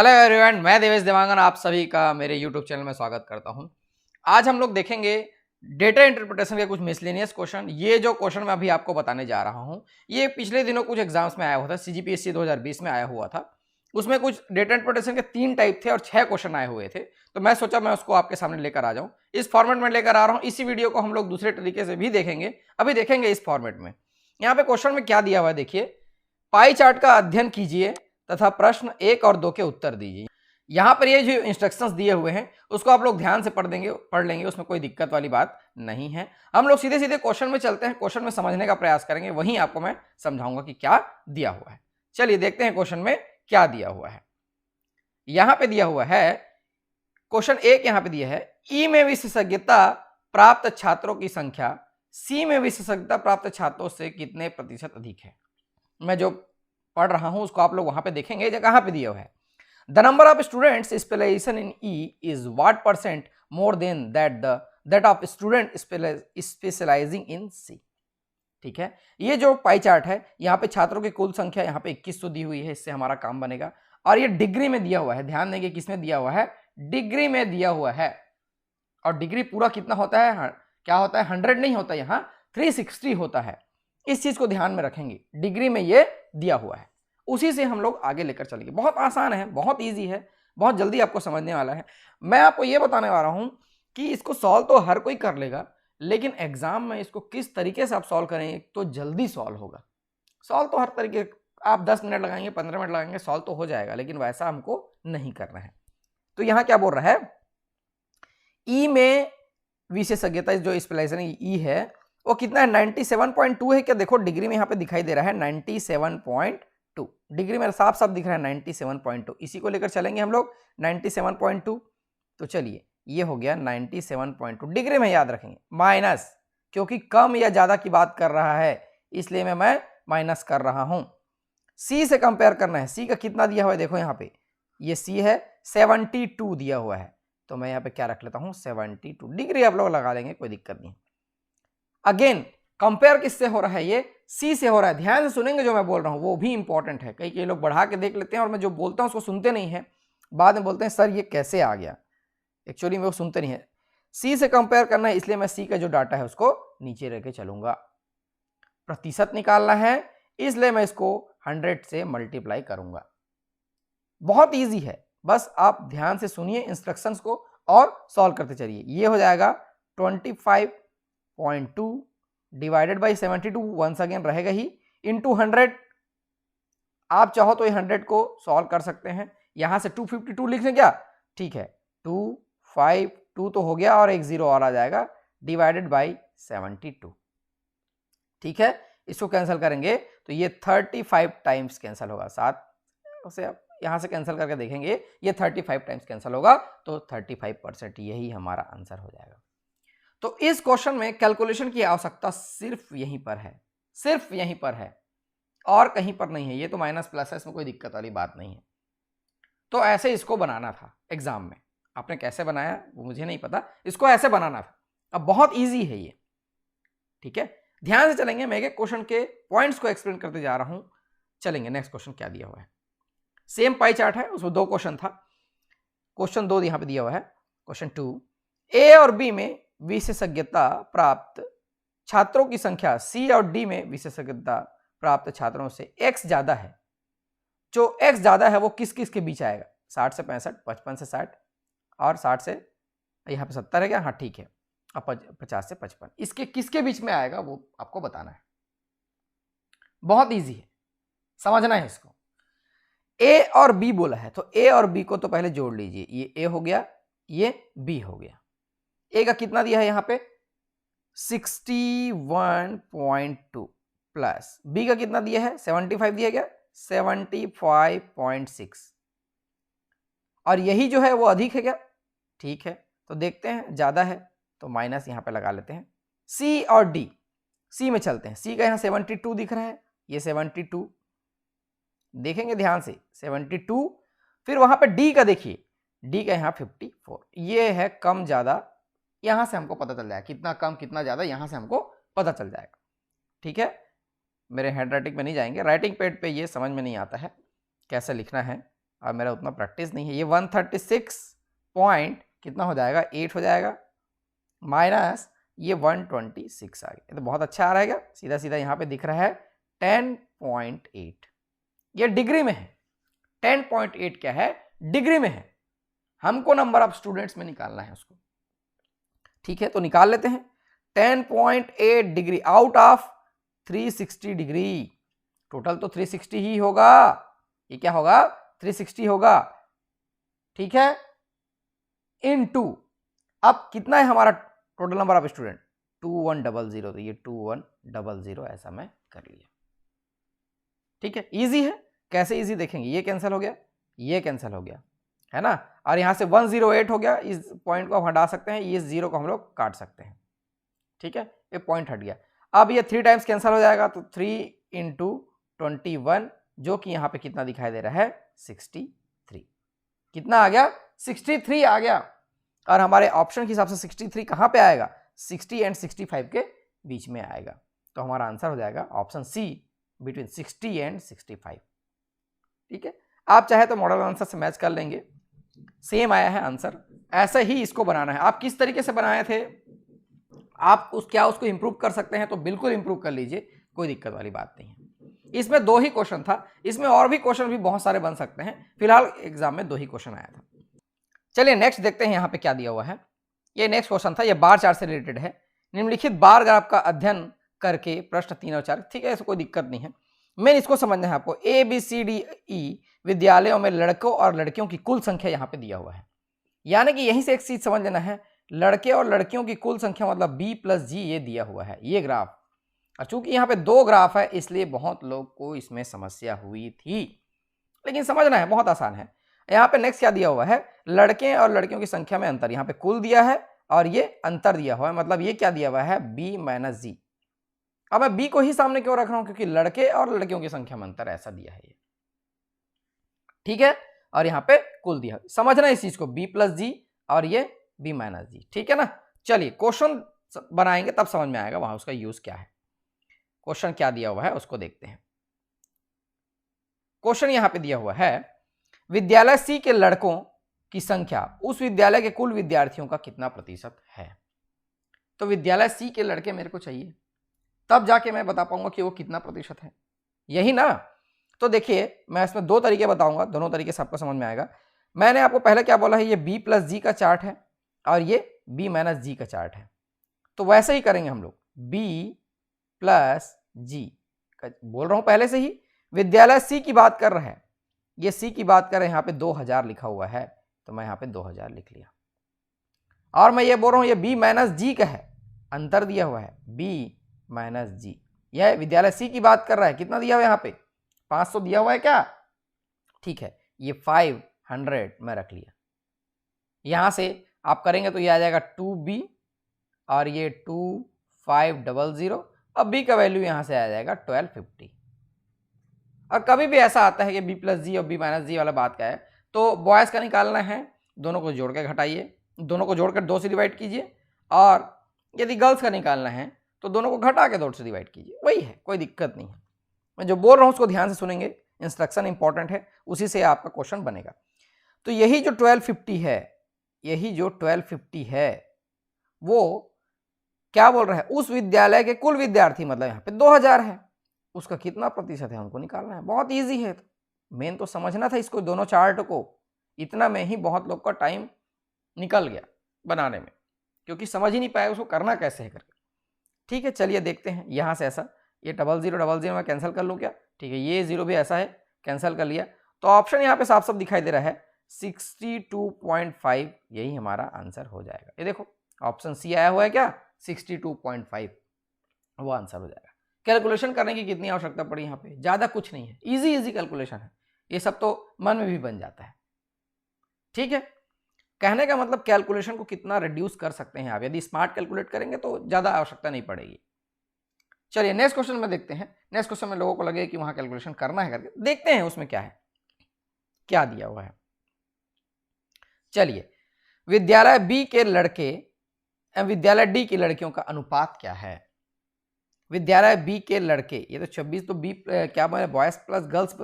Hello everyone, मैं देवेश देवांगन आप सभी का मेरे यूट्यूब चैनल में स्वागत करता हूं। आज हम लोग देखेंगे डेटा इंटरप्रिटेशन के कुछ मिसलेनियस क्वेश्चन। ये जो क्वेश्चन मैं अभी आपको बताने जा रहा हूं, ये पिछले दिनों कुछ एग्जाम्स में आया हुआ था, सीजीपीएससी 2020 में आया हुआ था। उसमें कुछ डेटा इंटरप्रिटेशन के 3 टाइप थे और 6 क्वेश्चन आए हुए थे। तो मैं सोचा मैं उसको आपके सामने लेकर आ जाऊं। इस फॉर्मेट में लेकर आ रहा हूं। इसी वीडियो को हम लोग दूसरे तरीके से भी देखेंगे, अभी देखेंगे इस फॉर्मेट में। यहाँ पे क्वेश्चन में क्या दिया हुआ है देखिए, पाई चार्ट का अध्ययन कीजिए तथा प्रश्न 1 और 2 के उत्तर दीजिए। यहाँ पर ये जो इंस्ट्रक्शंस दिए हुए हैं उसको आप लोग ध्यान से पढ़ लेंगे, उसमें कोई दिक्कत वाली बात नहीं है। हम लोग सीधे सीधे क्वेश्चन में चलते हैं, क्वेश्चन में समझने का प्रयास करेंगे, वहीं आपको मैं समझाऊंगा कि क्या दिया हुआ है। चलिए देखते हैं क्वेश्चन में क्या दिया हुआ है। यहाँ पे दिया हुआ है क्वेश्चन 1, यहाँ पे दिया है ई में विशेषज्ञता प्राप्त छात्रों की संख्या सी में विशेषज्ञता प्राप्त छात्रों से कितने प्रतिशत अधिक है। मैं जो पढ़ रहा हूं उसको आप लोग वहां पे देखेंगे। कहां पे दिया हुआ है, the number of students specialization in E is what percent more than that of student specializing in C। ठीक है, ये जो पाई चार्ट है यहाँ पे छात्रों की कुल संख्या यहाँ पे 2100 दी हुई है, इससे हमारा काम बनेगा। और ये डिग्री में दिया हुआ है, ध्यान देंगे किसमें दिया हुआ है, डिग्री में दिया हुआ है। और डिग्री पूरा कितना होता है, क्या होता है, 100 नहीं होता, यहाँ 360 होता है। इस चीज को ध्यान में रखेंगे, डिग्री में ये दिया हुआ है, उसी से हम लोग आगे लेकर चलेंगे। बहुत आसान है, बहुत इजी है, बहुत जल्दी आपको समझने वाला है। मैं आपको ये बताने वाला हूं कि इसको सॉल्व तो हर कोई कर लेगा, लेकिन एग्जाम में इसको किस तरीके से आप सॉल्व करेंगे तो जल्दी सॉल्व होगा। सॉल्व तो हर तरीके, आप 10 मिनट लगाएंगे, 15 मिनट लगाएंगे, सॉल्व तो हो जाएगा, लेकिन वैसा हमको नहीं करना है। तो यहां क्या बोल रहा है, ई में विशेषज्ञता जो स्पेशलाइजेशन ई है वो कितना है, 97.2 है क्या। देखो डिग्री में यहाँ पे दिखाई दे रहा है 97.2, डिग्री में साफ साफ दिख रहा है 97.2। इसी को लेकर चलेंगे हम लोग 97.2। तो चलिए ये हो गया 97.2, डिग्री में याद रखेंगे माइनस, क्योंकि कम या ज्यादा की बात कर रहा है इसलिए मैं माइनस कर रहा हूं। सी से कंपेयर करना है, सी का कितना दिया हुआ है, देखो यहाँ पे ये सी है 72 दिया हुआ है, तो मैं यहाँ पे क्या रख लेता हूँ 72, डिग्री आप लोग लगा लेंगे, कोई दिक्कत नहीं। अगेन कंपेयर किससे हो रहा है, ये सी से हो रहा है। ध्यान से सुनेंगे जो मैं बोल रहा हूं, वो भी इंपॉर्टेंट है। कई लोग बढ़ा के देख लेते हैं और मैं जो बोलता हूं उसको सुनते नहीं है, बाद में बोलते हैं सर ये कैसे आ गया, एक्चुअली में वो सुनते नहीं है। सी से कंपेयर करना है, इसलिए मैं सी का जो डाटा है उसको नीचे रह के चलूंगा। प्रतिशत निकालना है, इसलिए मैं इसको 100 से मल्टीप्लाई करूंगा। बहुत ईजी है, बस आप ध्यान से सुनिए इंस्ट्रक्शंस को और सॉल्व करते चलिए। ये हो जाएगा 25.2 डिवाइडेड बाई 72, वंस अगेन रहेगा ही, इंटू 100। आप चाहो तो ये 100 को सॉल्व कर सकते हैं, यहां से 252 लिख लें क्या, ठीक है, 252 तो हो गया और एक जीरो और आ जाएगा, डिवाइडेड बाई 72। ठीक है, इसको कैंसिल करेंगे तो ये 35 टाइम्स कैंसिल होगा। 7 से आप यहां से कैंसिल करके देखेंगे, ये 35 टाइम्स कैंसिल होगा, तो 35% यही हमारा आंसर हो जाएगा। तो इस क्वेश्चन में कैलकुलेशन की आवश्यकता सिर्फ यहीं पर है, सिर्फ यहीं पर है और कहीं पर नहीं है। ये तो माइनस प्लस है, इसमें कोई दिक्कत वाली बात नहीं है। तो ऐसे इसको बनाना था एग्जाम में, आपने कैसे बनाया वो मुझे नहीं पता, इसको ऐसे बनाना था। अब बहुत इजी है ये, ठीक है, ध्यान से चलेंगे। मैं एक क्वेश्चन के पॉइंट्स को एक्सप्लेन करते जा रहा हूं। चलेंगे, नेक्स्ट क्वेश्चन क्या दिया हुआ है, सेम पाई चार्ट है, उसमें 2 क्वेश्चन था। क्वेश्चन 2 यहां पे दिया हुआ है, क्वेश्चन 2, ए और बी में विशेषज्ञता प्राप्त छात्रों की संख्या सी और डी में विशेषज्ञता प्राप्त छात्रों से x ज्यादा है। जो x ज्यादा है वो किस किस के बीच आएगा, 60 से 65, 55 से 60 और 60 से यहाँ पे 70 है क्या, हाँ ठीक है, अब 50 से 55, इसके किसके बीच में आएगा वो आपको बताना है। बहुत इजी है, समझना है इसको। ए और बी बोला है, तो ए और बी को तो पहले जोड़ लीजिए, ये ए हो गया, ये बी हो गया। ए का कितना दिया है यहाँ पे 61.2 प्लस बी का कितना दिया है 75 दिया गया 75.6, और यही जो है वो अधिक है क्या, ठीक है, तो देखते हैं ज्यादा है तो माइनस यहाँ पे लगा लेते हैं। सी और डी, सी में चलते हैं, सी का यहाँ 72 दिख रहा है, ये 72 देखेंगे ध्यान से 72, फिर वहां पे डी का देखिए, डी का यहाँ 54, ये है कम ज्यादा, यहां से हमको पता चल जाएगा कितना कम कितना ज्यादा, यहां से हमको पता चल जाएगा। ठीक है, मेरे हैंड राइटिंग पे नहीं जाएंगे, राइटिंग पैड पे ये समझ में नहीं आता है कैसे लिखना है, और मेरा उतना प्रैक्टिस नहीं है। ये 136 पॉइंट कितना हो जाएगा, 8 हो जाएगा, माइनस ये 126 आ गया। ये तो बहुत अच्छा आ रहेगा, सीधा सीधा यहाँ पे दिख रहा है 10.8। ये डिग्री में है, 10.8 क्या है, डिग्री में है। हमको नंबर ऑफ स्टूडेंट्स में निकालना है उसको, ठीक है। तो निकाल लेते हैं। 10.8 degree out of 360 degree, total तो 360 ही होगा, ये क्या होगा, 360 होगा, ठीक है, इनटू अब कितना है हमारा टोटल नंबर ऑफ स्टूडेंट, 2100, तो ये 2100 ऐसा मैं कर लिया, ठीक है। इजी है, कैसे इजी देखेंगे, ये कैंसिल हो गया, ये कैंसिल हो गया, है ना, और यहां से 108 हो गया, इस पॉइंट को हम हटा सकते हैं, ये 0 को हम लोग काट सकते हैं, ठीक है, ये पॉइंट हट गया। अब ये 3 टाइम्स कैंसिल हो जाएगा, तो 3 × 21 जो कि यहाँ पे कितना दिखाई दे रहा है, 63। कितना आ गया, 63 आ गया। और हमारे ऑप्शन के हिसाब से 63 कहाँ पे आएगा, 60 और 65 के बीच में आएगा। तो हमारा आंसर हो जाएगा ऑप्शन सी, बिटवीन 60 और 65, ठीक है। आप चाहे तो मॉडल आंसर से मैच कर लेंगे, सेम आया है आंसर, ऐसा ही इसको बनाना है। आप किस तरीके से बनाए थे, आप उसको इंप्रूव कर सकते हैं तो बिल्कुल इंप्रूव कर लीजिए, कोई दिक्कत वाली बात नहीं है। इसमें 2 ही क्वेश्चन था, इसमें और भी क्वेश्चन भी बहुत सारे बन सकते हैं, फिलहाल एग्जाम में 2 ही क्वेश्चन आया था। चलिए नेक्स्ट देखते हैं यहाँ पे क्या दिया हुआ है। ये नेक्स्ट क्वेश्चन था, ये बार चार्ट से रिलेटेड है। निम्नलिखित बार ग्राफ का अध्ययन करके प्रश्न 3 और 4, ठीक है, ऐसे कोई दिक्कत नहीं है, मेन इसको समझना है आपको। ABCDE विद्यालयों में लड़कों और लड़कियों की कुल संख्या यहाँ पे दिया हुआ है, यानी कि यहीं से एक चीज समझ लेना है, लड़के और लड़कियों की कुल संख्या मतलब B + G ये दिया हुआ है, ये ग्राफ। और चूंकि यहाँ पे 2 ग्राफ है इसलिए बहुत लोग को इसमें समस्या हुई थी, लेकिन समझना है, बहुत आसान है। यहाँ पे नेक्स्ट क्या दिया हुआ है, लड़के और लड़कियों की संख्या में अंतर, यहाँ पे कुल दिया है और ये अंतर दिया हुआ है, मतलब ये क्या दिया हुआ है, B - G। अब मैं B को ही सामने क्यों रख रहा हूं, क्योंकि लड़के और लड़कियों की संख्या में अंतर ऐसा दिया है ये, ठीक है। और यहाँ पे कुल दिया, समझना इस चीज को, B + G और ये B - G, ठीक है ना। चलिए क्वेश्चन बनाएंगे तब समझ में आएगा वहां उसका यूज क्या है। क्वेश्चन क्या दिया हुआ है उसको देखते हैं। क्वेश्चन यहाँ पे दिया हुआ है, विद्यालय C के लड़कों की संख्या उस विद्यालय के कुल विद्यार्थियों का कितना प्रतिशत है। तो विद्यालय C के लड़के मेरे को चाहिए, तब जाके मैं बता पाऊंगा कि वो कितना प्रतिशत है, यही ना। तो देखिए मैं इसमें 2 तरीके बताऊंगा, दोनों तरीके से आपको समझ में आएगा। मैंने आपको पहले क्या बोला है, ये B + G का चार्ट है और ये B - G का चार्ट है, तो वैसे ही करेंगे हम लोग, B + G बोल रहा हूं पहले से ही। विद्यालय C की बात कर रहा है, ये C की बात कर रहे हैं, यहाँ पे 2000 लिखा हुआ है तो मैं यहाँ पे 2000 लिख लिया। और मैं ये बोल रहा हूं ये B - G का है, अंतर दिया हुआ है, B - G। यह विद्यालय C की बात कर रहा है, कितना दिया हुआ है यहाँ पे, 500 दिया हुआ है क्या, ठीक है, ये 500 मैं रख लिया। यहां से आप करेंगे तो ये आ जाएगा 2B और ये 2500। अब B का वैल्यू यहां से आ जाएगा 1250। और कभी भी ऐसा आता है कि B + G और B - G वाला बात का है, तो बॉयज़ का निकालना है, दोनों को जोड़ के घटाइए, दोनों को जोड़कर 2 से डिवाइड कीजिए, और यदि गर्ल्स का निकालना है तो दोनों को घटा के 2 से डिवाइड कीजिए, वही है, कोई दिक्कत नहीं है। मैं जो बोल रहा हूँ उसको ध्यान से सुनेंगे, इंस्ट्रक्शन इंपॉर्टेंट है, उसी से आपका क्वेश्चन बनेगा। तो यही जो 1250 है, यही जो 1250 है वो क्या बोल रहा है, उस विद्यालय के कुल विद्यार्थी, मतलब यहाँ पे 2000 है, उसका कितना प्रतिशत है हमको निकालना है। बहुत इजी है, मेन तो समझना था इसको, दोनों चार्ट को। इतना में ही बहुत लोग का टाइम निकल गया बनाने में, क्योंकि समझ ही नहीं पाए उसको करना कैसे है करके, ठीक है। चलिए देखते हैं, यहाँ से ऐसा ये 0000 मैं कैंसिल कर लूँ क्या, ठीक है, ये 0 भी ऐसा है, कैंसिल कर लिया। तो ऑप्शन यहाँ पे साफ साफ दिखाई दे रहा है 62.5, यही हमारा आंसर हो जाएगा। ये देखो ऑप्शन सी आया हुआ है क्या, 62.5 वो आंसर हो जाएगा। कैलकुलेशन करने की कितनी आवश्यकता पड़ी, यहाँ पे ज़्यादा कुछ नहीं है, इजी कैलकुलेशन है, ये सब तो मन में भी बन जाता है, ठीक है। कहने का मतलब कैलकुलेशन को कितना रिड्यूस कर सकते हैं आप, यदि स्मार्ट कैलकुलेट करेंगे तो ज़्यादा आवश्यकता नहीं पड़ेगी। चलिए नेक्स्ट क्वेश्चन में देखते हैं। नेक्स्ट क्वेश्चन में लोगों को लगे कि वहां कैलकुलेशन करना है करके, देखते हैं उसमें क्या है, क्या दिया हुआ है। चलिए, विद्यालय बी के लड़के एवं विद्यालय डी की लड़कियों का अनुपात क्या है। विद्यालय बी के लड़के, ये तो 26 तो बी क्या बोले, बॉयज प्लस गर्ल्स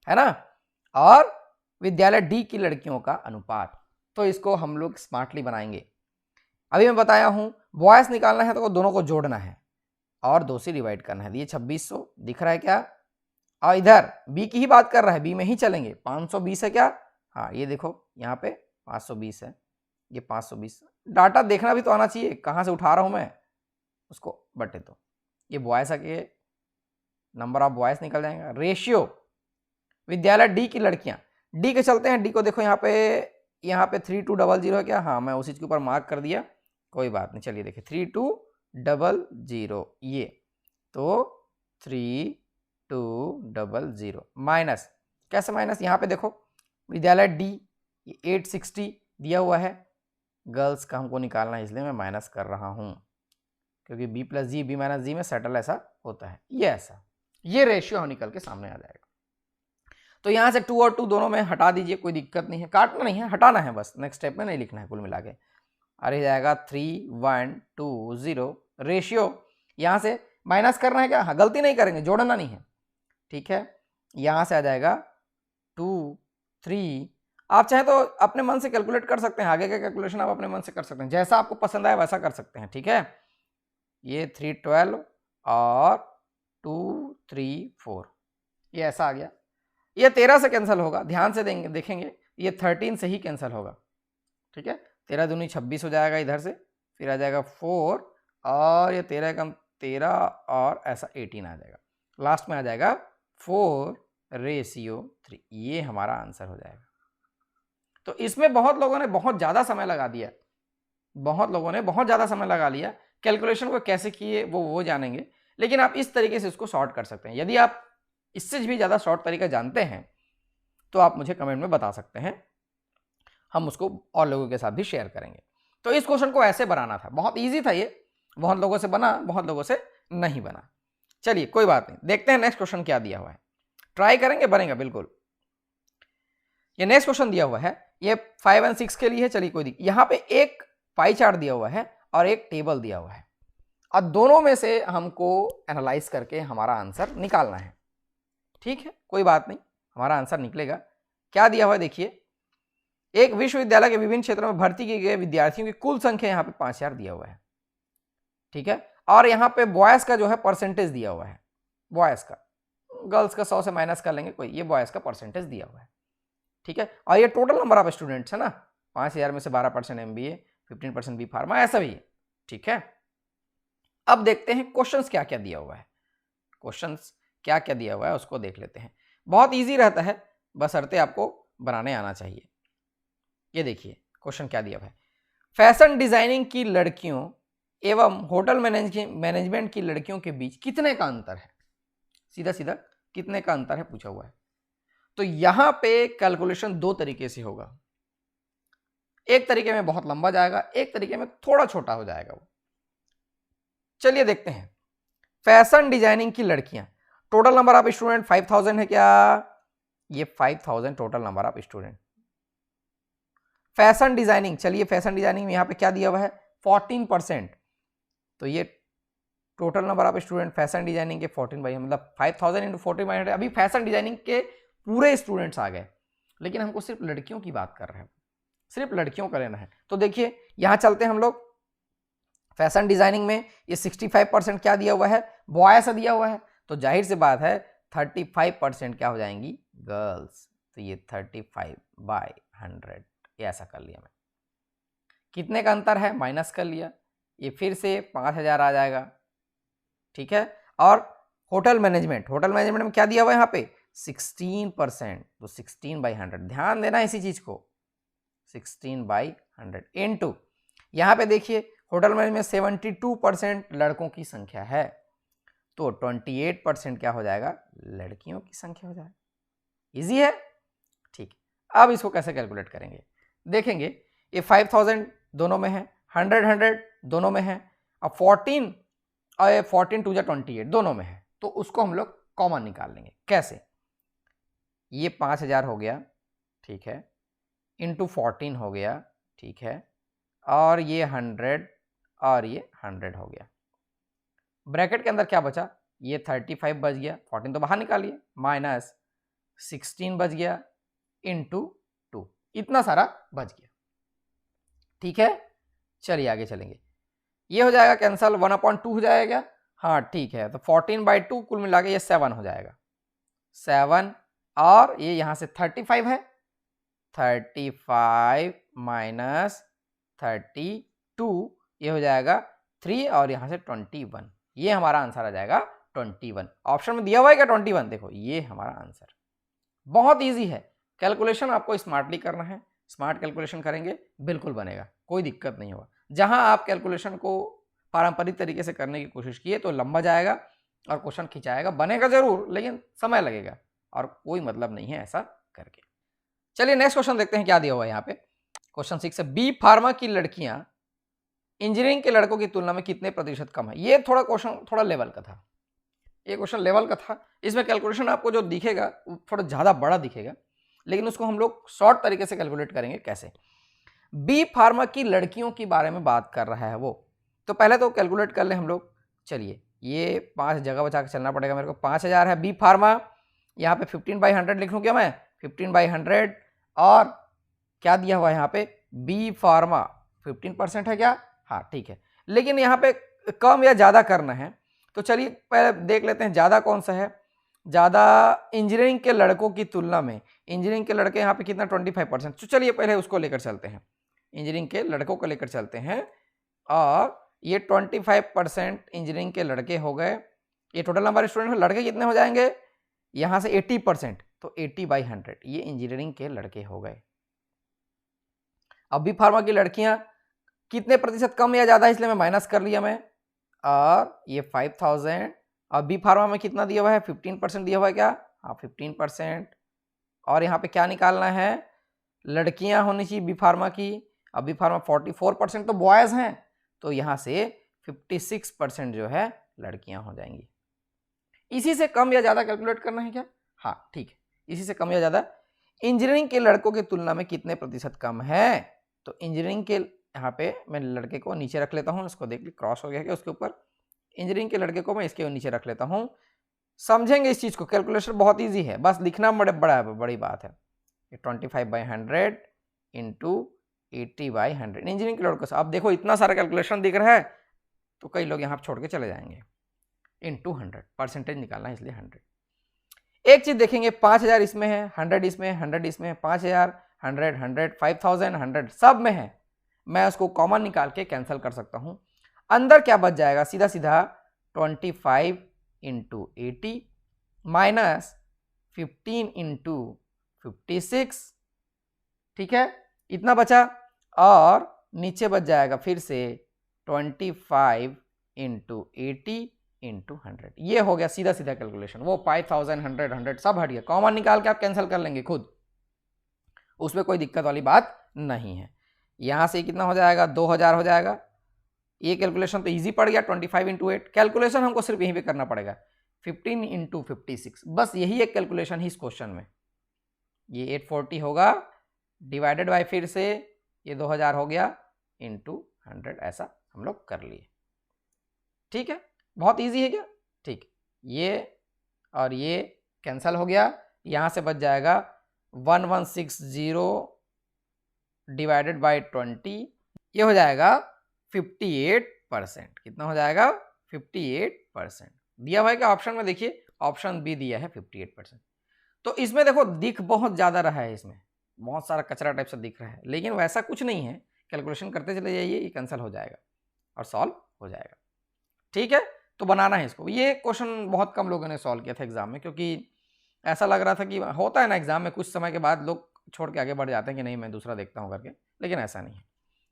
है ना, और विद्यालय डी की लड़कियों का अनुपात। तो इसको हम लोग स्मार्टली बनाएंगे। अभी मैं बताया हूं बॉयज निकालना है तो दोनों को जोड़ना है और 2 से डिवाइड करना है। ये 2600 दिख रहा है क्या? और इधर बी की ही बात कर रहा है, बी में ही चलेंगे। 520 है क्या? हाँ, ये देखो यहाँ पे 520 है, ये 520। डाटा देखना भी तो आना चाहिए, कहाँ से उठा रहा हूँ मैं उसको बटे। तो ये बॉयज के नंबर ऑफ बॉयज निकल जाएगा। रेशियो विद्यालय डी की लड़कियां, डी के चलते हैं। डी को देखो यहाँ पे 3200 है क्या? हाँ, मैं उसी के ऊपर मार्क कर दिया, कोई बात नहीं। चलिए देखिए 3200 ये, तो 3200 माइनस, कैसे माइनस? यहाँ पे देखो विद्यालय डी 860 दिया हुआ है, गर्ल्स का हमको निकालना है इसलिए मैं माइनस कर रहा हूँ, क्योंकि B plus G B minus G में सेटल ऐसा होता है। ये ऐसा, ये रेशियो निकल के सामने आ जाएगा। तो यहाँ से 2 और 2 दोनों में हटा दीजिए, कोई दिक्कत नहीं है, काटना नहीं है, हटाना है बस, नेक्स्ट स्टेप में नहीं लिखना है कुल मिला के। अरे जाएगा 3120। रेशियो यहाँ से माइनस करना है क्या? हाँ, गलती नहीं करेंगे, जोड़ना नहीं है, ठीक है। यहाँ से आ जाएगा 2 3। आप चाहे तो अपने मन से कैलकुलेट कर सकते हैं, आगे का कैलकुलेशन आप अपने मन से कर सकते हैं, जैसा आपको पसंद आए वैसा कर सकते हैं, ठीक है। ये 312 और 2 3 4, ये ऐसा आ गया। ये 13 से कैंसिल होगा, ध्यान से देखेंगे, ये 13 से ही कैंसिल होगा, ठीक है। 13 दूनी 26 हो जाएगा इधर से, फिर आ जाएगा 4 और ये 13 कम 13 और ऐसा 18 आ जाएगा, लास्ट में आ जाएगा 4:3। ये हमारा आंसर हो जाएगा। तो इसमें बहुत लोगों ने बहुत ज़्यादा समय लगा दिया, बहुत लोगों ने बहुत ज़्यादा समय लगा लिया, कैलकुलेशन को कैसे किए वो जानेंगे, लेकिन आप इस तरीके से इसको सॉर्ट कर सकते हैं। यदि आप इससे भी ज़्यादा शॉर्ट तरीका जानते हैं तो आप मुझे कमेंट में बता सकते हैं, हम उसको और लोगों के साथ भी शेयर करेंगे। तो इस क्वेश्चन को ऐसे बनाना था, बहुत इजी था ये, बहुत लोगों से बना, बहुत लोगों से नहीं बना। चलिए कोई बात नहीं, देखते हैं नेक्स्ट क्वेश्चन क्या दिया हुआ है, ट्राई करेंगे, बनेगा बिल्कुल। ये नेक्स्ट क्वेश्चन दिया हुआ है, ये 5 और 6 के लिए है। चलिए कोई दिक्कत, यहाँ पे एक पाई चार्ट दिया हुआ है और एक टेबल दिया हुआ है, और दोनों में से हमको एनालाइज करके हमारा आंसर निकालना है, ठीक है। कोई बात नहीं, हमारा आंसर निकलेगा। क्या दिया हुआ है देखिए, एक विश्वविद्यालय के विभिन्न क्षेत्रों में भर्ती किए गए विद्यार्थियों की कुल संख्या यहाँ पे 5000 दिया हुआ है, ठीक है। और यहाँ पे बॉयज का जो है परसेंटेज दिया हुआ है, बॉयज का, गर्ल्स का 100 से माइनस कर लेंगे कोई, ये बॉयज का परसेंटेज दिया हुआ है, ठीक है। और ये टोटल नंबर ऑफ स्टूडेंट्स है ना, 5000 में से 12% MBA, 15% बी फार्मा, ऐसा भी है, ठीक है। अब देखते हैं क्वेश्चंस क्या क्या दिया हुआ है, क्वेश्चंस क्या क्या दिया हुआ है उसको देख लेते हैं। बहुत इजी रहता है, बशर्ते आपको बनाने आना चाहिए। ये देखिए क्वेश्चन क्या दिया हुआ है, फैशन डिजाइनिंग की लड़कियों एवं होटल मैनेजमेंट की लड़कियों के बीच कितने का अंतर है? सीधा सीधा कितने का अंतर है पूछा हुआ है। तो यहां पे कैलकुलेशन 2 तरीके से होगा, एक तरीके में बहुत लंबा जाएगा, एक तरीके में थोड़ा छोटा हो जाएगा वो। चलिए देखते हैं। फैशन डिजाइनिंग की लड़कियां, टोटल नंबर ऑफ स्टूडेंट 5000 है क्या? ये 5000 total number of student. Fashion designing, चलिए फैशन डिजाइनिंग में यहाँ पे क्या दिया हुआ है 14%, तो ये total number of student fashion designing के 14 बाई, मतलब 5000 इंटू 14 अभी फैशन डिजाइनिंग के पूरे स्टूडेंट्स आ गए, लेकिन हमको सिर्फ लड़कियों की बात कर रहे हैं, सिर्फ लड़कियों का लेना है। तो देखिए यहाँ चलते हैं हम लोग, फैशन डिजाइनिंग में ये 65% क्या दिया हुआ है, बॉयज से दिया हुआ है, तो जाहिर सी बात है 35% क्या हो जाएंगी, गर्ल्स। तो ये 35/100, ये ऐसा कर लिया मैं। कितने का अंतर है, माइनस कर लिया, ये फिर से 5000 आ जाएगा, ठीक है। और होटल मैनेजमेंट में क्या दिया हुआ है यहाँ पे 16%, तो 16/100, ध्यान देना इसी चीज को, 16/100 इनटू, यहाँ पे देखिए होटल मैनेजमेंट 72% लड़कों की संख्या है, तो 28% क्या हो जाएगा, लड़कियों की संख्या हो जाएगा। इजी है, ठीक। अब इसको कैसे कैलकुलेट करेंगे देखेंगे। ये 5000 दोनों में है, 100 दोनों में है, अब 14 और 14 2 28 दोनों में है, तो उसको हम लोग कॉमन निकाल लेंगे। कैसे, ये 5000 हो गया, ठीक है, इंटू 14 हो गया, ठीक है, और ये 100 और ये 100 हो गया। ब्रैकेट के अंदर क्या बचा, ये 35 बच गया, 14 तो बाहर निकालिए, माइनस 16 बच गया, इंटू 2, इतना सारा बच गया। ठीक है, चलिए आगे चलेंगे। ये हो जाएगा कैंसल, 1/2 हो जाएगा। हाँ ठीक है, तो 14/2 कुल मिला के ये 7 हो जाएगा, 7, और ये यहाँ से 35 है, 35 माइनस 32, ये हो जाएगा 3, और यहाँ से 21, ये हमारा आंसर आ जाएगा 21। ऑप्शन में दिया हुआ है क्या 21, देखो ये हमारा आंसर। बहुत इजी है, कैलकुलेशन आपको स्मार्टली करना है, स्मार्ट कैलकुलेशन करेंगे बिल्कुल बनेगा, कोई दिक्कत नहीं होगा। जहां आप कैलकुलेशन को पारंपरिक तरीके से करने की कोशिश किए तो लंबा जाएगा और क्वेश्चन खिंचाएगा, बनेगा जरूर लेकिन समय लगेगा और कोई मतलब नहीं है ऐसा करके। चलिए नेक्स्ट क्वेश्चन देखते हैं क्या दिया हुआ है यहाँ पे। क्वेश्चन 6 है, बी फार्मा की लड़कियां इंजीनियरिंग के लड़कों की तुलना में कितने प्रतिशत कम है। ये थोड़ा क्वेश्चन थोड़ा लेवल का था, ये क्वेश्चन लेवल का था। इसमें कैलकुलेशन आपको जो दिखेगा थोड़ा ज़्यादा बड़ा दिखेगा, लेकिन उसको हम लोग शॉर्ट तरीके से कैलकुलेट करेंगे। कैसे, बी फार्मा की लड़कियों के बारे में बात कर रहा है वो, तो पहले तो कैलकुलेट कर ले हम लोग। चलिए ये 5 जगह बचा के चलना पड़ेगा मेरे को। 5000 है बी फार्मा, यहाँ पे 15/100 लिख लूँ क्या मैं, 15/100, और क्या दिया हुआ है यहाँ पे, बी फार्मा 15% है क्या, हाँ ठीक है। लेकिन यहाँ पे कम या ज़्यादा करना है, तो चलिए पहले देख लेते हैं ज़्यादा कौन सा है। ज़्यादा इंजीनियरिंग के लड़कों की तुलना में, इंजीनियरिंग के लड़के यहाँ पे कितना 25%, तो चलिए पहले उसको लेकर चलते हैं, इंजीनियरिंग के लड़कों को लेकर चलते हैं। और ये 25% इंजीनियरिंग के लड़के हो गए। ये टोटल नंबर स्टूडेंट लड़के कितने हो जाएंगे, यहाँ से 80%, तो 80/100 ये इंजीनियरिंग के लड़के हो गए। अब बी फार्मा की लड़कियां कितने प्रतिशत कम या ज़्यादा, इसलिए मैं माइनस कर लिया मैं, और ये 5000। और बी फार्मा में कितना दिया हुआ है, 15% दिया हुआ है क्या, हाँ 15%। और यहाँ पे क्या निकालना है, लड़कियां होनी चाहिए बी फार्मा की। अब बी फार्मा 44% तो बॉयज़ हैं, तो यहाँ से 56% जो है लड़कियां हो जाएंगी। इसी से कम या ज़्यादा कैलकुलेट करना है क्या, हाँ ठीक है, इसी से कम या ज़्यादा। इंजीनियरिंग के लड़कों की तुलना में कितने प्रतिशत कम है, तो इंजीनियरिंग के, यहाँ पे मैं लड़के को नीचे रख लेता हूँ, इसको देख ली क्रॉस हो गया क्या उसके ऊपर, इंजीनियरिंग के लड़के को मैं इसके नीचे रख लेता हूँ। समझेंगे इस चीज़ को, कैलकुलेशन बहुत ईजी है, बस लिखना बड़ी बात है। 25/100 इंटू 80/100 इंजीनियरिंग के लड़कों से। अब देखो इतना सारा कैलकुलेशन दिख रहा है, तो कई लोग यहाँ छोड़ के चले जाएंगे। इंटू 100, परसेंटेज निकालना है इसलिए 100। एक चीज देखेंगे, 5000 इसमें है, 100 इसमें है, 100 इसमें है, 5000, 100, 100, 5000, 100 सब में है। मैं उसको कॉमन निकाल के कैंसिल कर सकता हूं। अंदर क्या बच जाएगा, सीधा सीधा 25 इंटू 80 माइनस 15 इंटू 56, ठीक है, इतना बचा। और नीचे बच जाएगा फिर से 25 इंटू 80 इंटू 100, ये हो गया सीधा सीधा कैलकुलेशन। वो 5000, 100, 100 सब हट गया, कॉमन निकाल के आप कैंसिल कर लेंगे खुद, उसमें कोई दिक्कत वाली बात नहीं है। यहाँ से कितना हो जाएगा, 2000 हो जाएगा। ये कैलकुलेशन तो इजी पड़ गया, 25 इंटू 8। कैलकुलेशन हमको सिर्फ यहीं पे करना पड़ेगा, 15 इंटू 56, बस यही एक कैलकुलेशन है इस क्वेश्चन में। ये 840 होगा, डिवाइडेड बाय फिर से ये 2000 हो गया, इंटू 100, ऐसा हम लोग कर लिए। ठीक है, बहुत इजी है क्या, ठीक, ये और ये कैंसल हो गया। यहाँ से बच जाएगा 1160 डिवाइडेड बाय 20, ये हो जाएगा 58%। कितना हो जाएगा, 58%। दिया हुआ है क्या ऑप्शन में, देखिए ऑप्शन बी दिया है 58%। तो इसमें देखो दिख बहुत ज़्यादा रहा है, इसमें बहुत सारा कचरा टाइप से दिख रहा है, लेकिन वैसा कुछ नहीं है। कैलकुलेशन करते चले जाइए, ये कैंसिल हो जाएगा और सॉल्व हो जाएगा। ठीक है, तो बनाना है इसको। ये क्वेश्चन बहुत कम लोगों ने सॉल्व किया था एग्जाम में, क्योंकि ऐसा लग रहा था कि होता है ना एग्जाम में कुछ समय के बाद लोग छोड़ के आगे बढ़ जाते हैं कि नहीं मैं दूसरा देखता हूँ करके, लेकिन ऐसा नहीं है।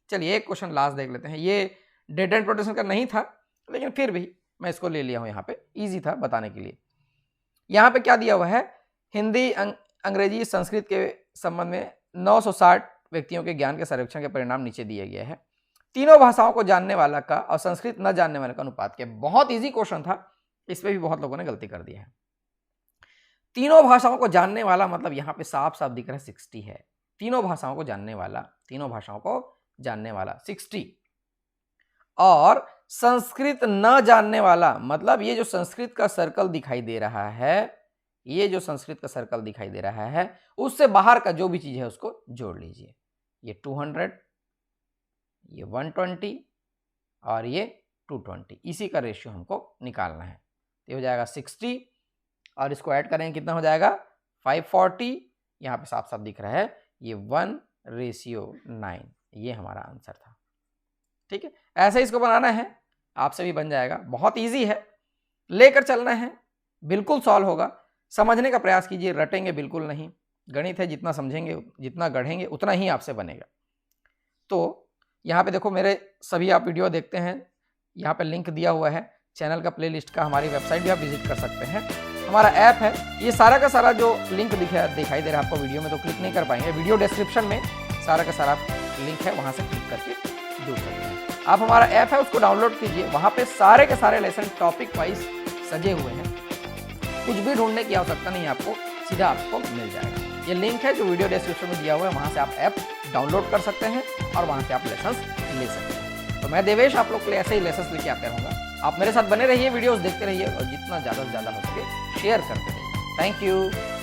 चलिए एक क्वेश्चन लास्ट देख लेते हैं। ये डेटा इंटरप्रिटेशन का नहीं था, लेकिन फिर भी मैं इसको ले लिया हूँ यहाँ पे, ईजी था बताने के लिए। यहाँ पे क्या दिया हुआ है, हिंदी, अंग्रेजी, संस्कृत के संबंध में 960 व्यक्तियों के ज्ञान के सर्वेक्षण के परिणाम नीचे दिए गए हैं। तीनों भाषाओं को जानने वाला का और संस्कृत न जानने वाले का अनुपात क्या। बहुत इजी क्वेश्चन था, इसमें भी बहुत लोगों ने गलती कर दी है। तीनों भाषाओं को जानने वाला मतलब यहाँ पे साफ साफ दिख रहा है 60 है। तीनों भाषाओं को जानने वाला, तीनों भाषाओं को जानने वाला 60, और संस्कृत न जानने वाला मतलब ये जो संस्कृत का सर्कल दिखाई दे रहा है ये जो संस्कृत का सर्कल दिखाई दे रहा है उससे बाहर का जो भी चीज है उसको जोड़ लीजिए। ये 200, ये 120 और ये 220, इसी का रेशियो हमको निकालना है। तो हो जाएगा 60 और इसको ऐड करेंगे कितना हो जाएगा 540। यहाँ पे साफ साफ दिख रहा है ये 1:9, ये हमारा आंसर था। ठीक है, ऐसे इसको बनाना है, आपसे भी बन जाएगा। बहुत इजी है, लेकर चलना है, बिल्कुल सॉल्व होगा। समझने का प्रयास कीजिए, रटेंगे बिल्कुल नहीं। गणित है, जितना समझेंगे जितना गढ़ेंगे उतना ही आपसे बनेगा। तो यहाँ पे देखो मेरे सभी आप वीडियो देखते हैं, यहाँ पे लिंक दिया हुआ है चैनल का, प्लेलिस्ट का। हमारी वेबसाइट भी आप विजिट कर सकते हैं, हमारा ऐप है। ये सारा का सारा जो लिंक दिखाई दे रहा है आपको वीडियो में, तो क्लिक नहीं कर पाएंगे। वीडियो डिस्क्रिप्शन में सारा का सारा लिंक है, वहाँ से क्लिक करके जुड़ सकते हैं। आप हमारा ऐप है उसको डाउनलोड कीजिए, वहाँ पे सारे के सारे लेसन टॉपिक वाइज सजे हुए हैं। कुछ भी ढूंढने की आवश्यकता नहीं है आपको, सीधा आपको मिल जाएगा। ये लिंक है जो वीडियो डिस्क्रिप्शन में दिया हुआ है, वहाँ से आप ऐप डाउनलोड कर सकते हैं और वहाँ से आप लेसन्स ले सकते हैं। तो मैं देवेश आप लोग के लिए ऐसे ही लेसन्स लेके आते रहूँगा। आप मेरे साथ बने रहिए, वीडियोस देखते रहिए और जितना ज़्यादा से ज़्यादा हो सके शेयर करते रहिए। Thank you.